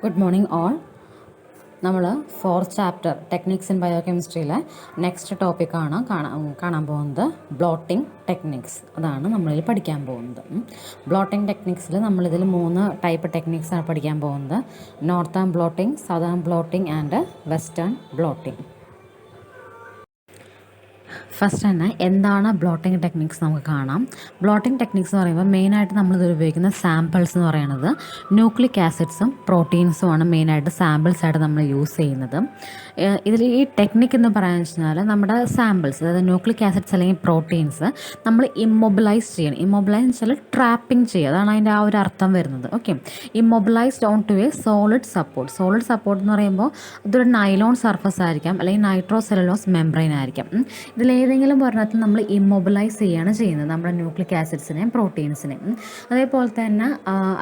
Good morning all. നമ്മൾ fourth chapter techniques in ബയോകെമിസ്ട്രിയിലെ next ടോപ്പിക്കാണ് കാണാൻ പോകുന്നത് ബ്ലോട്ടിംഗ് ടെക്നിക്സ്. അതാണ് നമ്മളിൽ പഠിക്കാൻ പോകുന്നത്. ബ്ലോട്ടിംഗ് ടെക്നിക്സിൽ നമ്മളിതിൽ 3 ടൈപ്പ് ടെക്നിക്സാണ് പഠിക്കാൻ പോകുന്നത്. Northern blotting, southern blotting and western blotting. First തന്നെ എന്താണ് ബ്ലോട്ടിംഗ് ടെക്നിക്സ് നമുക്ക് കാണാം. ബ്ലോട്ടിംഗ് ടെക്നിക്സ് എന്ന് പറയുമ്പോൾ മെയിനായിട്ട് നമ്മളിതിൽ ഉപയോഗിക്കുന്ന സാമ്പിൾസ് എന്ന് പറയുന്നത് ന്യൂക്ലിക് ആസിഡ്സും പ്രോട്ടീൻസുമാണ് മെയിനായിട്ട് സാമ്പിൾസായിട്ട് നമ്മൾ യൂസ് ചെയ്യുന്നത്. ഇതിൽ ഈ ടെക്നിക്ക് എന്ന് പറയാന്ന് വെച്ചാൽ നമ്മുടെ സാമ്പിൾസ്, അതായത് ന്യൂക്ലിക് ആസിഡ്സ് അല്ലെങ്കിൽ പ്രോട്ടീൻസ് നമ്മൾ ഇമ്മൊബിലൈസ് ചെയ്യണം. ഇമ്മൊബിലൈസ് എന്ന് വെച്ചാൽ ട്രാപ്പിംഗ് ചെയ്യുക, അതാണ് അതിൻ്റെ ആ ഒരു അർത്ഥം വരുന്നത്. Okay, immobilised on to a solid support. Solid support എന്ന് പറയുമ്പോൾ ഇതൊരു നൈലോൺ സർഫസ് ആയിരിക്കാം, അല്ലെങ്കിൽ നൈട്രോസെല്ലുലോസ് മെംബ്രെയിൻ ആയിരിക്കാം. ഇതിലേതെങ്കിലും ഒരെണ്ണത്തിൽ നമ്മൾ ഇമ്മൊബിലൈസ് ചെയ്യുകയാണ് ചെയ്യുന്നത് നമ്മുടെ ന്യൂക്ലിക് ആസിഡ്സിനെയും പ്രോട്ടീൻസിനെയും. അതേപോലെ തന്നെ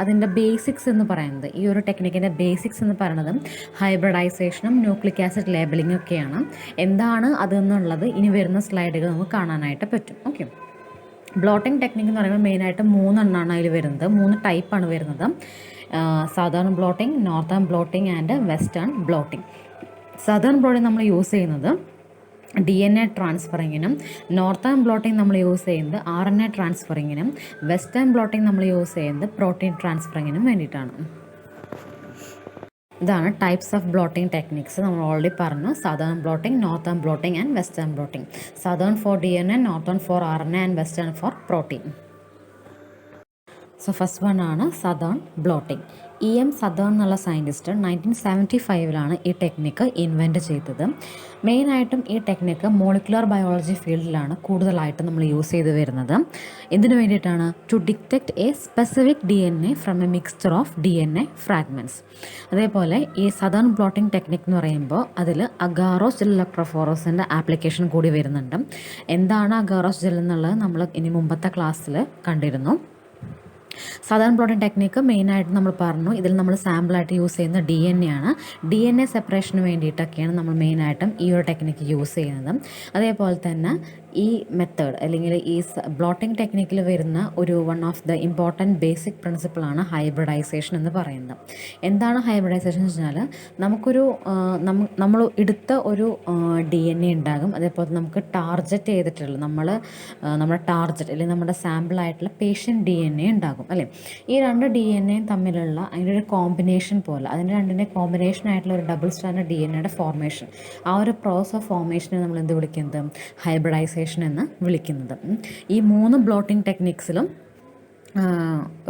അതിൻ്റെ ബേസിക്സ് എന്ന് പറയുന്നത്, ഈ ഒരു ടെക്നിക്കിൻ്റെ ബേസിക്സ് എന്ന് പറയുന്നത് ഹൈബ്രിഡൈസേഷനും ന്യൂക്ലിക് ആസിഡ് ലേബലിംഗ് ഒക്കെയാണ്. എന്താണ് അതെന്നുള്ളത് ഇനി വരുന്ന സ്ലൈഡുകൾ നമുക്ക് കാണാനായിട്ട് പറ്റും. ഓക്കെ, ബ്ലോട്ടിംഗ് ടെക്നിക്ക് എന്ന് പറയുമ്പോൾ മെയിനായിട്ട് 3 എണ്ണമാണ് അതിൽ വരുന്നത്. 3 ടൈപ്പാണ് വരുന്നത്: southern blotting, northern blotting and western blotting. Southern blotting നമ്മൾ യൂസ് ചെയ്യുന്നത് DNA ട്രാൻസ്ഫറിങ്ങിനും, നോർത്തേൺ ബ്ലോട്ടിംഗ് നമ്മൾ യൂസ് ചെയ്യുന്നത് RNA ട്രാൻസ്ഫറിങ്ങിനും, വെസ്റ്റേൺ ബ്ലോട്ടിംഗ് നമ്മൾ യൂസ് ചെയ്യുന്നത് പ്രോട്ടീൻ ട്രാൻസ്ഫറിങ്ങിനും വേണ്ടിയിട്ടാണ്. ഇതാണ് ടൈപ്സ് ഓഫ് ബ്ലോട്ടിംഗ് ടെക്നിക്സ്. നമ്മൾ ഓൾറെഡി പറഞ്ഞു: southern blotting, northern blotting and western blotting. Southern for DNA, northern for RNA and western for protein. So first one ആണ് സദേൺ ബ്ലോട്ടിംഗ്. EM സദേൺ എന്നുള്ള scientist 1975 ഈ technique invent ചെയ്തത്. മെയിനായിട്ടും ഈ technique molecular biology ഫീൽഡിലാണ് കൂടുതലായിട്ട് നമ്മൾ use ചെയ്ത് വരുന്നത്. ഇതിനു വേണ്ടിയിട്ടാണ് to detect a specific DNA from a mixture of DNA fragments. അതേപോലെ ഈ സദേൺ ബ്ലോട്ടിംഗ് ടെക്നിക്ക് എന്ന് പറയുമ്പോൾ അതിൽ അഗാറോസ് ജെൽ ഇലക്ട്രോഫോറസിൻ്റെ ആപ്ലിക്കേഷൻ കൂടി വരുന്നുണ്ട്. എന്താണ് അഗാറോസ് ജെൽ എന്നുള്ളത് നമ്മൾ ഇനി മുമ്പത്തെ ക്ലാസ്സിൽ കണ്ടിരുന്നു. സദേൺ ബ്ലോട്ടിംഗ് ടെക്നിക്ക് മെയിനായിട്ട് നമ്മൾ പറഞ്ഞു, ഇതിൽ നമ്മൾ സാമ്പിളായിട്ട് യൂസ് ചെയ്യുന്ന DNA ആണ്. DNA സെപ്പറേഷന് വേണ്ടിയിട്ടൊക്കെയാണ് നമ്മൾ മെയിനായിട്ടും ഈ ഒരു ടെക്നിക്ക് യൂസ് ചെയ്യുന്നത്. അതേപോലെ തന്നെ ഈ മെത്തേഡ് അല്ലെങ്കിൽ ഈ ബ്ലോട്ടിംഗ് ടെക്നിക്കിൽ വരുന്ന ഒരു one of the important basic പ്രിൻസിപ്പിളാണ് ഹൈബ്രിഡൈസേഷൻ എന്ന് പറയുന്നത്. എന്താണ് ഹൈബ്രിഡൈസേഷൻ എന്ന് വെച്ചാൽ, നമുക്കൊരു നമ്മൾ എടുത്ത ഒരു DNA ഉണ്ടാകും. അതേപോലെ നമുക്ക് ടാർഗറ്റ് ചെയ്തിട്ടുള്ള നമ്മുടെ ടാർഗറ്റ് അല്ലെങ്കിൽ നമ്മുടെ സാമ്പിളായിട്ടുള്ള പേഷ്യൻ്റ് DNA ഉണ്ടാകും അല്ലേ. ഈ 2 DNA തമ്മിലുള്ള അതിൻ്റെ ഒരു കോമ്പിനേഷൻ പോലെ, അതിൻ്റെ രണ്ടിൻ്റെ കോമ്പിനേഷൻ ആയിട്ടുള്ള ഒരു ഡബിൾ സ്റ്റാൻഡേർഡ് DNAയുടെ ഫോർമേഷൻ, ആ ഒരു പ്രോസസ് ഓഫ് ഫോർമേഷനെ നമ്മൾ എന്ത് വിളിക്കുന്നത്? ഹൈബ്രിഡൈസേഷൻ എന്ന് വിളിക്കുന്നത്. ഈ 3 ബ്ലോട്ടിംഗ് ടെക്നിക്സിലും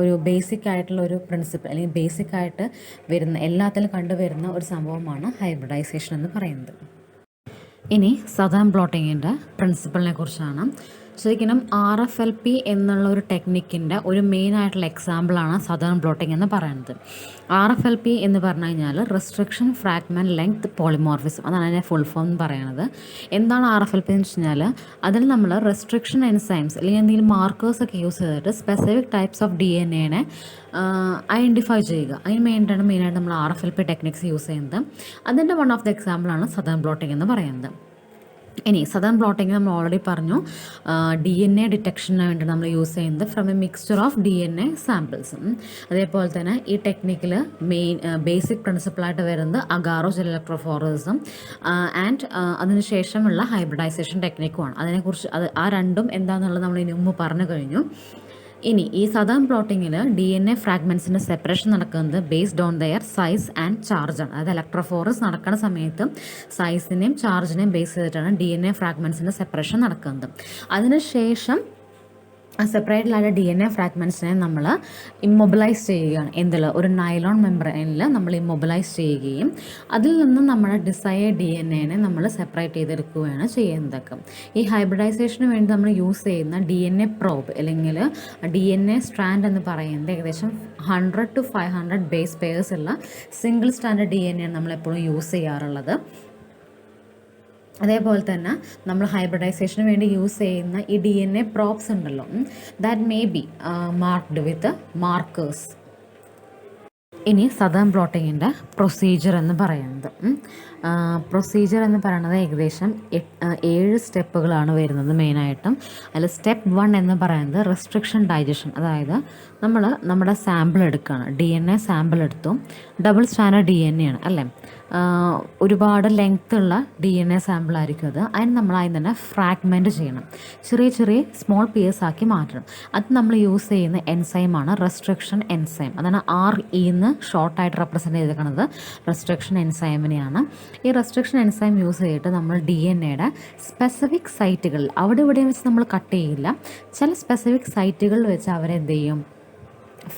ഒരു ബേസിക് ആയിട്ടുള്ള ഒരു പ്രിൻസിപ്പിൾ അല്ലെങ്കിൽ ബേസിക് ആയിട്ട് വരുന്ന എല്ലാത്തിലും കണ്ടുവരുന്ന ഒരു സംഭവമാണ് ഹൈബ്രിഡൈസേഷൻ എന്ന് പറയുന്നത്. ഇനി സദേൺ ബ്ലോട്ടിങ്ങിൻ്റെ പ്രിൻസിപ്പിളിനെ കുറിച്ചാണ്. ശരിക്കും RFLP എന്നുള്ള ഒരു ടെക്നിക്കിൻ്റെ ഒരു മെയിൻ ആയിട്ടുള്ള എക്സാമ്പിളാണ് സദേൺ ബ്ലോട്ടിംഗ് എന്ന് പറയുന്നത്. RFLP എന്ന് പറഞ്ഞു കഴിഞ്ഞാൽ റെസ്ട്രിക്ഷൻ ഫ്രാഗ്മെൻറ്റ് ലെങ്ത് പോളിമോർഫിസം, അതാണ് അതിൻ്റെ ഫുൾ ഫോം എന്ന് പറയുന്നത്. എന്താണ് RFLP എന്ന് വെച്ച് കഴിഞ്ഞാൽ, അതിൽ നമ്മൾ റെസ്ട്രിക്ഷൻ എൻസൈംസ് അല്ലെങ്കിൽ എന്തെങ്കിലും മാർക്കേഴ്സൊക്കെ യൂസ് ചെയ്തിട്ട് സ്പെസിഫിക് ടൈപ്സ് ഓഫ് DNAനെ ഐഡൻറ്റിഫൈ ചെയ്യുക. അതിന് വേണ്ടിയിട്ടാണ് മെയിനായിട്ട് നമ്മൾ RFLP ടെക്നിക്സ് യൂസ് ചെയ്യുന്നത്. അതിൻ്റെ വൺ ഓഫ് ദ എക്സാമ്പിളാണ് സദേൺ ബ്ലോട്ടിംഗ് എന്ന് പറയുന്നത്. ഇനി സദേൺ ബ്ലോട്ടിംഗ് നമ്മൾ ഓൾറെഡി പറഞ്ഞു, DNA ഡിറ്റക്ഷന് വേണ്ടി നമ്മൾ യൂസ് ചെയ്യുന്നത് from a mixture of DNA samples. അതേപോലെ തന്നെ ഈ ടെക്നിക്കിൽ ബേസിക് പ്രിൻസിപ്പിളായിട്ട് വരുന്നത് അഗാറോസ് ജെൽ ഇലക്ട്രോഫോറസും ആൻഡ് അതിനുശേഷമുള്ള ഹൈബ്രിഡൈസേഷൻ ടെക്നിക്കുമാണ്. അതിനെക്കുറിച്ച് ആ രണ്ടും എന്താണെന്നുള്ളത് നമ്മൾ ഇനി മുമ്പ് പറഞ്ഞു കഴിഞ്ഞു. ഇനി ഈ സദേൺ ബ്ലോട്ടിങ്ങിൽ DNA ഫ്രാഗ്മെൻറ്റ്സിൻ്റെ സെപ്പറേഷൻ നടക്കുന്നത് based on their size and ചാർജാണ്. അതായത് ഇലക്ട്രോഫോറസ് നടക്കുന്ന സമയത്ത് സൈസിനെയും ചാർജിനെയും ബേസ് ചെയ്തിട്ടാണ് DNA ഫ്രാഗ്മെൻറ്റ്സിൻ്റെ സെപ്പറേഷൻ നടക്കുന്നത്. അതിനുശേഷം സെപ്പറേറ്റഡായ DNA ഫ്രാഗ്മെൻറ്റ്സിനെ നമ്മൾ ഇമ്മൊബിലൈസ് ചെയ്യുകയാണ്. ഒരു നൈലോൺ മെംബ്രെയിനിൽ നമ്മൾ ഇമ്മൊബിലൈസ് ചെയ്യുകയും അതിൽ നിന്ന് നമ്മുടെ ഡിസയേർഡ് DNAനെ നമ്മൾ സെപ്പറേറ്റ് ചെയ്തെടുക്കുകയാണ് ചെയ്യുന്നതൊക്കെ. ഈ ഹൈബ്രിഡൈസേഷന് വേണ്ടി നമ്മൾ യൂസ് ചെയ്യുന്ന DNA പ്രോബ് അല്ലെങ്കിൽ DNA സ്ട്രാൻഡ് എന്ന് പറയുന്നത് ഏകദേശം 100 to 500 ബേസ് പെയർസ് ഉള്ള സിംഗിൾ സ്റ്റാൻഡേർഡ് DNA നമ്മളെപ്പോഴും യൂസ് ചെയ്യാറുള്ളത്. അതേപോലെ തന്നെ നമ്മൾ ഹൈബ്രിഡൈസേഷന് വേണ്ടി യൂസ് ചെയ്യുന്ന ഈ DNA പ്രോബ്സ് ഉണ്ടല്ലോ, that may be marked with markers. ഇനി സദേൺ ബ്ലോട്ടിങ്ങിൻ്റെ പ്രൊസീജിയർ എന്ന് പറയുന്നത് പ്രൊസീജിയർ എന്ന് പറയുന്നത് ഏകദേശം 7 സ്റ്റെപ്പുകളാണ് വരുന്നത് മെയിനായിട്ടും. അതിൽ സ്റ്റെപ്പ് 1 എന്ന് പറയുന്നത് റെസ്ട്രിക്ഷൻ ഡൈജഷൻ. അതായത് നമ്മുടെ സാമ്പിൾ എടുക്കുകയാണ്, DNA സാമ്പിൾ എടുത്തു. ഡബിൾ സ്റ്റാൻഡേർഡ് DNA ആണ് അല്ലേ, ഒരുപാട് ലെങ്ത്തുള്ള DNA സാമ്പിളായിരിക്കും അത്. അതിന് നമ്മൾ അതിന് തന്നെ ഫ്രാഗ്മെൻറ്റ് ചെയ്യണം, ചെറിയ ചെറിയ സ്മോൾ പീസ് ആക്കി മാറ്റണം. അത് നമ്മൾ യൂസ് ചെയ്യുന്ന എൻസൈമാണ് റെസ്ട്രിക്ഷൻ എൻസൈം. അതാണ് RE എന്ന് ഷോർട്ടായിട്ട് റെപ്രസെൻറ്റ് ചെയ്തിരിക്കുന്നത് റെസ്ട്രിക്ഷൻ എൻസൈമിനെയാണ്. ഈ റെസ്ട്രിക്ഷൻ എൻസൈം യൂസ് ചെയ്തിട്ട് നമ്മൾ DNAയുടെ സ്പെസിഫിക് സൈറ്റുകളിൽ, അവിടെ ഇവിടെ വെച്ച് നമ്മൾ കട്ട് ചെയ്യില്ല, ചില സ്പെസിഫിക് സൈറ്റുകളിൽ വെച്ച് അവരെന്ത് ചെയ്യും,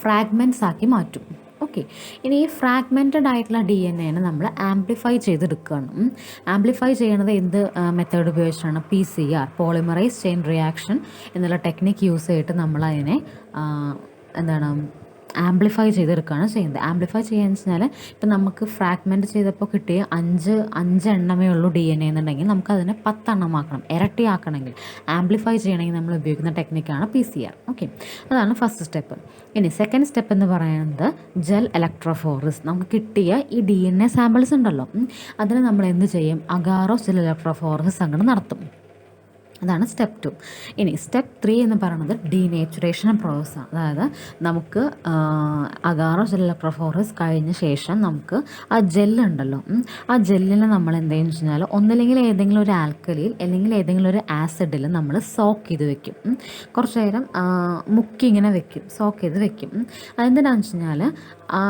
ഫ്രാഗ്മെൻറ്റ്സ് ആക്കി മാറ്റും. ഓക്കെ, ഇനി ഈ ഫ്രാഗ്മെൻറ്റഡ് ആയിട്ടുള്ള DNA നമ്മൾ ആംപ്ലിഫൈ ചെയ്തെടുക്കുകയാണ്. ആംപ്ലിഫൈ ചെയ്യണത് എന്ത് മെത്തേഡ് ഉപയോഗിച്ചിട്ടാണ്? PCR, പോളിമറൈസ് ചെയിൻ റിയാക്ഷൻ എന്നുള്ള ടെക്നിക്ക് യൂസ് ചെയ്തിട്ട് നമ്മളതിനെ ആംപ്ലിഫൈ ചെയ്തെടുക്കുകയാണ് ചെയ്യുന്നത്. ആംപ്ലിഫൈ ചെയ്യാന്ന് വെച്ചാൽ ഇപ്പം നമുക്ക് ഫ്രാഗ്മെൻറ്റ് ചെയ്തപ്പോൾ കിട്ടിയ 5 എണ്ണമേ ഉള്ളൂ DNA എന്നുണ്ടെങ്കിൽ നമുക്കതിനെ 10 എണ്ണമാക്കണം. ഇരട്ടിയാക്കണമെങ്കിൽ, ആംപ്ലിഫൈ ചെയ്യണമെങ്കിൽ നമ്മൾ ഉപയോഗിക്കുന്ന ടെക്നിക്കാണ് PCR. ഓക്കെ, അതാണ് ഫസ്റ്റ് സ്റ്റെപ്പ്. ഇനി സെക്കൻഡ് സ്റ്റെപ്പ് എന്ന് പറയുന്നത് ജെൽ ഇലക്ട്രോഫോറസ്. നമുക്ക് കിട്ടിയ ഈ DNA സാമ്പിൾസ് ഉണ്ടല്ലോ, അതിന് നമ്മൾ എന്ത് ചെയ്യും, അഗാറോസ് ജെൽ ഇലക്ട്രോഫോറസ് അങ്ങനെ നടത്തും. അതാണ് സ്റ്റെപ്പ് 2. ഇനി സ്റ്റെപ്പ് 3 എന്ന് പറയുന്നത് ഡീനേച്ചുറേഷൻ പ്രോസസ്സാണ്. അതായത് നമുക്ക് അഗാറോസ് ജെൽ ഇലക്ട്രോഫോറസ് കഴിഞ്ഞ ശേഷം നമുക്ക് ആ ജെല്ലുണ്ടല്ലോ, ആ ജെല്ലിനെ നമ്മൾ എന്തെന്ന് വെച്ച് കഴിഞ്ഞാൽ ഒന്നില്ലെങ്കിൽ ഏതെങ്കിലും ഒരു ആൽക്കലിയിൽ അല്ലെങ്കിൽ ഏതെങ്കിലും ഒരു ആസിഡിൽ നമ്മൾ സോക്ക് ചെയ്ത് വെക്കും. കുറച്ച് നേരം മുക്കി ഇങ്ങനെ വെക്കും, സോക്ക് ചെയ്ത് വെക്കും. അതെന്തിനാണെന്ന് വെച്ച് കഴിഞ്ഞാൽ ആ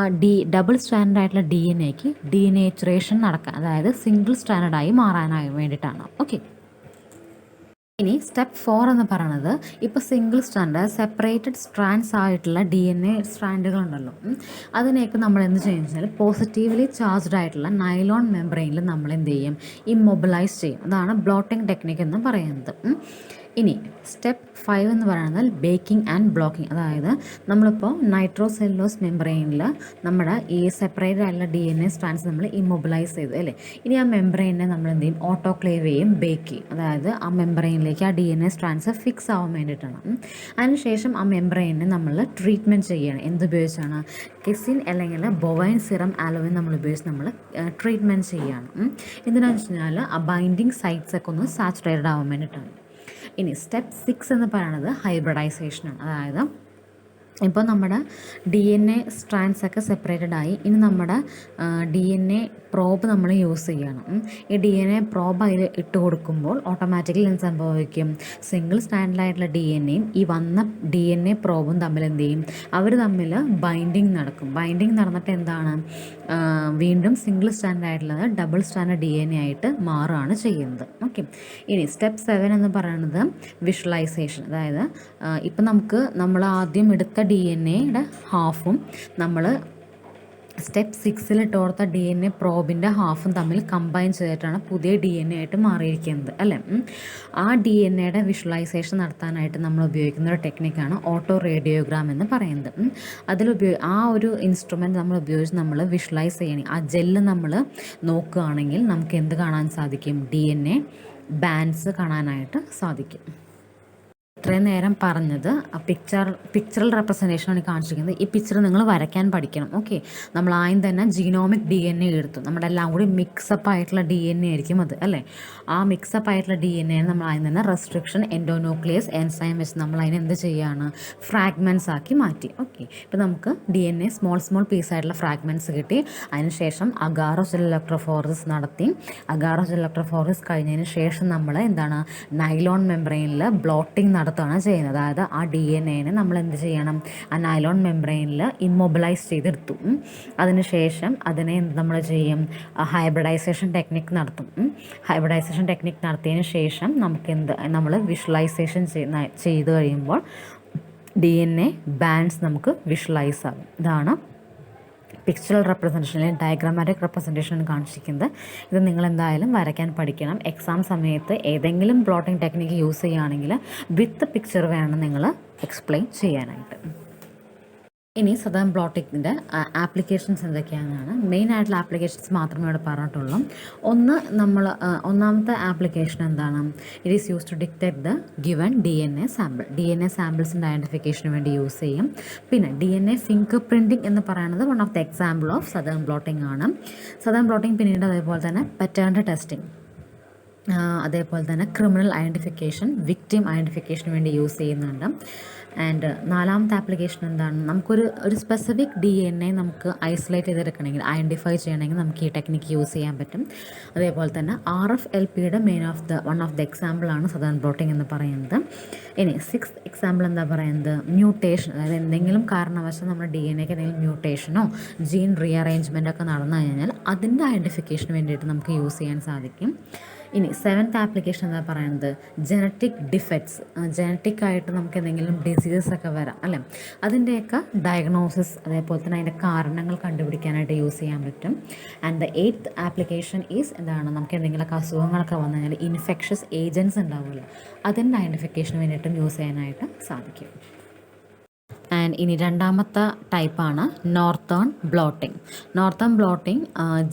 ഡബിൾ സ്റ്റാൻഡേർഡ് ആയിട്ടുള്ള DNAക്ക് ഡീനേച്ചുറേഷൻ നടക്കാൻ, അതായത് സിംഗിൾ സ്റ്റാൻഡേർഡായി മാറാനായി വേണ്ടിയിട്ടാണ്. ഓക്കെ, ഇനി സ്റ്റെപ്പ് 4 എന്ന് പറയുന്നത് ഇപ്പോൾ സിംഗിൾ സ്റ്റാൻഡേർഡ് സെപ്പറേറ്റഡ് സ്ട്രാൻഡ്സ് ആയിട്ടുള്ള DNA സ്ട്രാൻഡുകളുണ്ടല്ലോ, അതിനെയൊക്കെ നമ്മൾ എന്ത് ചെയ്യുന്നത് വെച്ചാൽ പോസിറ്റീവ്ലി ചാർജ്ഡ് ആയിട്ടുള്ള നൈലോൺ മെംബ്രെയിനിൽ നമ്മൾ എന്ത് ചെയ്യും, ഇമ്മൊബിലൈസ് ചെയ്യും. അതാണ് ബ്ലോട്ടിംഗ് ടെക്നിക്ക് എന്ന് പറയുന്നത്. ഇനി സ്റ്റെപ്പ് 5 എന്ന് പറയുന്നത് ബേക്കിംഗ് ആൻഡ് ബ്ലോക്കിംഗ്. അതായത് നമ്മളിപ്പോൾ നൈട്രോസെല്ലോസ് മെംബ്രെയിനിൽ നമ്മുടെ ഈ സെപ്പറേറ്റ് ആയിട്ടുള്ള DNA സ്ട്രാൻഡ്സ് നമ്മൾ ഇമ്മൊബിലൈസ് ചെയ്തു അല്ലേ. ഇനി ആ മെംബ്രെയിനെ നമ്മൾ എന്ത് ചെയ്യും, ഓട്ടോക്ലേവ് ചെയ്യും, ബേക്ക് ചെയ്യും. അതായത് ആ മെംബ്രെയിനിലേക്ക് ആ DNA സ്ട്രാൻഡ്സ് ഫിക്സ് ആവാൻ വേണ്ടിയിട്ടാണ്. അതിനുശേഷം ആ മെംബ്രെയിനെ നമ്മൾ ട്രീറ്റ്മെൻറ്റ് ചെയ്യുകയാണ്. എന്തുപയോഗിച്ചാണ്? കെസിൻ അല്ലെങ്കിൽ ബൊവൈൻ സിറം ആലോവിൻ നമ്മൾ ഉപയോഗിച്ച് നമ്മൾ ട്രീറ്റ്മെൻറ്റ് ചെയ്യുകയാണ്. എന്തിനാണെന്ന് വെച്ച് കഴിഞ്ഞാൽ ആ ബൈൻഡിങ് സൈറ്റ്സൊക്കെ ഒന്ന് സാച്ചുറേറ്റഡ് ആവാൻ വേണ്ടിയിട്ടാണ്. ഇനി സ്റ്റെപ്പ് 6 എന്ന് പറയുന്നത് ഹൈബ്രിഡൈസേഷനാണ്. അതായത് ഇപ്പോൾ നമ്മുടെ DNA സ്ട്രാൻഡ്സ് ഒക്കെ സെപ്പറേറ്റഡ് ആയി, ഇനി നമ്മുടെ DNA പ്രോബ് നമ്മൾ യൂസ് ചെയ്യണം. ഈ DNA പ്രോബ് അതിൽ ഇട്ട് കൊടുക്കുമ്പോൾ ഓട്ടോമാറ്റിക്കലി എന്ത് സംഭവിക്കും, സിംഗിൾ സ്റ്റാൻഡേർഡായിട്ടുള്ള DNAയും ഈ വന്ന DNA പ്രോബും തമ്മിൽ എന്ത് ചെയ്യും, അവർ തമ്മിൽ ബൈൻഡിങ് നടക്കും. ബൈൻഡിങ് നടന്നിട്ട് എന്താണ്, വീണ്ടും സിംഗിൾ സ്റ്റാൻഡേർഡായിട്ടുള്ളത് ഡബിൾ സ്റ്റാൻഡേർഡ് DNA ആയിട്ട് മാറുകയാണ് ചെയ്യുന്നത്. ഓക്കെ, ഇനി സ്റ്റെപ്പ് 7 എന്ന് പറയുന്നത് വിഷ്വലൈസേഷൻ. അതായത് ഇപ്പം നമ്മൾ ആദ്യം എടുത്ത DNAയുടെ ഹാഫും നമ്മൾ സ്റ്റെപ്പ് 6 ഇട്ട് കൊടുത്ത DNA പ്രോബിൻ്റെ ഹാഫും തമ്മിൽ കമ്പൈൻ ചെയ്തിട്ടാണ് പുതിയ DNA ആയിട്ട് മാറിയിരിക്കുന്നത് അല്ലേ. ആ DNAയുടെ വിഷ്വലൈസേഷൻ നടത്താനായിട്ട് നമ്മൾ ഉപയോഗിക്കുന്ന ഒരു ടെക്നിക്കാണ് ഓട്ടോ റേഡിയോഗ്രാം എന്ന് പറയുന്നത്. ആ ഒരു ഇൻസ്ട്രുമെൻറ്റ് നമ്മൾ ഉപയോഗിച്ച് നമ്മൾ വിഷ്വലൈസ് ചെയ്യണം. ആ ജെല്ല് നമ്മൾ നോക്കുകയാണെങ്കിൽ നമുക്ക് എന്ത് കാണാൻ സാധിക്കും, DNA ബാൻഡ്സ് കാണാനായിട്ട് സാധിക്കും. ഇത്രയും നേരം പറഞ്ഞത് പിക്ചറൽ റെപ്രസെൻറ്റേഷനാണ് കാണിച്ചിരിക്കുന്നത്. ഈ പിക്ചർ നിങ്ങൾ വരയ്ക്കാൻ പഠിക്കണം. ഓക്കെ, നമ്മൾ ആദ്യം തന്നെ ജീനോമിക് DNA എടുത്തു, നമ്മുടെ എല്ലാം കൂടി മിക്സപ്പ് ആയിട്ടുള്ള DNA ആയിരിക്കും അത് അല്ലേ. ആ മിക്സപ്പ് ആയിട്ടുള്ള DNA നമ്മൾ ആദ്യം തന്നെ റെസ്ട്രിക്ഷൻ എൻഡോന്യൂക്ലിയസ് എൻസൈം വെച്ച് നമ്മൾ അതിനെ എന്ത് ചെയ്യുകയാണ്, ഫ്രാഗ്മെൻറ്റ്സ് ആക്കി മാറ്റി. ഓക്കെ, ഇപ്പോൾ നമുക്ക് DNA സ്മോൾ പീസായിട്ടുള്ള ഫ്രാഗ്മെൻറ്റ്സ് കിട്ടി. അതിനുശേഷം അഗാറോസ് ജെൽ ഇലക്ട്രോഫോറസ് നടത്തി. അഗാറോസ് ജെൽ ഇലക്ട്രോഫോറസ് കഴിഞ്ഞതിന് ശേഷം നമ്മൾ എന്താണ്, നൈലോൺ മെംബ്രെയിനിൽ ബ്ലോട്ടിംഗ് നടത്തുകയാണ് ചെയ്യുന്നത്. അതായത് ആ DNAനെ നമ്മൾ എന്ത് ചെയ്യണം, ആ നൈലോൺ മെംബ്രെയിനിൽ ഇമ്മൊബിലൈസ് ചെയ്തെടുത്തു. അതിനുശേഷം അതിനെ നമ്മൾ ചെയ്യും, ഹൈബ്രിഡൈസേഷൻ ടെക്നിക്ക് നടത്തും. ഹൈബ്രിഡൈസേഷൻ ടെക്നിക്ക് നടത്തിയതിന് ശേഷം നമ്മൾ വിഷ്വലൈസേഷൻ ചെയ്ത് കഴിയുമ്പോൾ DNA ബാൻഡ്സ് നമുക്ക് വിഷ്വലൈസ് ആകും. ഇതാണ് പിക്ചറൽ റെപ്രസെൻറ്റേഷൻ അല്ലെങ്കിൽ ഡയഗ്രാമാറ്റിക് റെപ്രസെൻറ്റേഷൻ കാണിച്ചിരിക്കുന്നത്. ഇത് നിങ്ങളെന്തായാലും വരയ്ക്കാൻ പഠിക്കണം. എക്സാം സമയത്ത് ഏതെങ്കിലും പ്ലോട്ടിംഗ് ടെക്നിക്ക് യൂസ് ചെയ്യുകയാണെങ്കിൽ വിത്ത് പിക്ചർ വേണം നിങ്ങൾ എക്സ്പ്ലെയിൻ ചെയ്യാനായിട്ട്. ഇനി സദേൺ ബ്ലോട്ടിക്കിൻ്റെ ആപ്ലിക്കേഷൻസ് എന്തൊക്കെയാണെന്നാണ്. മെയിൻ ആയിട്ടുള്ള ആപ്ലിക്കേഷൻസ് മാത്രമേ ഇവിടെ പറഞ്ഞിട്ടുള്ളൂ. ഒന്നാമത്തെ ആപ്ലിക്കേഷൻ എന്താണ്? It is use to detect the given DNA sample. DNA സാമ്പിൾസിൻ്റെ ഐഡൻറ്റിഫിക്കേഷന് വേണ്ടി യൂസ് ചെയ്യും. പിന്നെ DNA ഫിംഗർ പ്രിൻറ്റിംഗ് എന്ന് പറയുന്നത് one of the example of southern blotting ആണ്. സദേൺ ബ്ലോട്ടിംഗ് പിന്നീട് അതേപോലെ തന്നെ പാറ്റേൺ ടെസ്റ്റിംഗ്, അതേപോലെ തന്നെ ക്രിമിനൽ ഐഡൻറ്റിഫിക്കേഷൻ, വിക്ടിം ഐഡൻറ്റിഫിക്കേഷന് വേണ്ടി യൂസ് ചെയ്യുന്നുണ്ട്. ആൻഡ് നാലാമത്തെ ആപ്ലിക്കേഷൻ എന്താണ്? നമുക്കൊരു സ്പെസിഫിക് DNA നമുക്ക് ഐസൊലേറ്റ് ചെയ്തെടുക്കണമെങ്കിൽ, ഐഡൻറ്റിഫൈ ചെയ്യണമെങ്കിൽ നമുക്ക് ഈ ടെക്നിക്ക് യൂസ് ചെയ്യാൻ പറ്റും. അതേപോലെ തന്നെ RFLPയുടെ വൺ ഓഫ് ദ എക്സാമ്പിളാണ് സദേൺ ബ്ലോട്ടിംഗ് എന്ന് പറയുന്നത്. ഇനി 6th എക്സാമ്പിൾ എന്താ പറയുന്നത്? മ്യൂട്ടേഷൻ. അതായത് എന്തെങ്കിലും കാരണവശാൽ നമ്മുടെ DNAക്ക് എന്തെങ്കിലും മ്യൂട്ടേഷനോ ജീൻ റീഅറേഞ്ച്മെൻ്റ് ഒക്കെ നടന്നു കഴിഞ്ഞാൽ അതിൻ്റെ ഐഡൻറ്റിഫിക്കേഷന് വേണ്ടിയിട്ട് നമുക്ക് യൂസ് ചെയ്യാൻ സാധിക്കും. ഇനി 7th ആപ്ലിക്കേഷൻ എന്താ പറയുന്നത്? Genetic defects. ജനറ്റിക്കായിട്ട് നമുക്ക് എന്തെങ്കിലും ഡിസീസസ് ഒക്കെ വരാം അല്ലേ, അതിൻ്റെയൊക്കെ ഡയഗ്നോസിസ്, അതേപോലെ തന്നെ അതിൻ്റെ കാരണങ്ങൾ കണ്ടുപിടിക്കാനായിട്ട് യൂസ് ചെയ്യാൻ പറ്റും. And the 8th application is എന്താണ്? നമുക്ക് എന്തെങ്കിലുമൊക്കെ അസുഖങ്ങളൊക്കെ വന്നു കഴിഞ്ഞാൽ ഇൻഫെക്ഷസ് ഏജൻറ്റ്സ് ഉണ്ടാവില്ല, അതിൻ്റെ ഐഡൻറ്റിഫിക്കേഷന് വേണ്ടിയിട്ടും യൂസ് ചെയ്യാനായിട്ട് സാധിക്കും. ആൻഡ് ഇനി രണ്ടാമത്തെ ടൈപ്പാണ് northern blotting. Northern blotting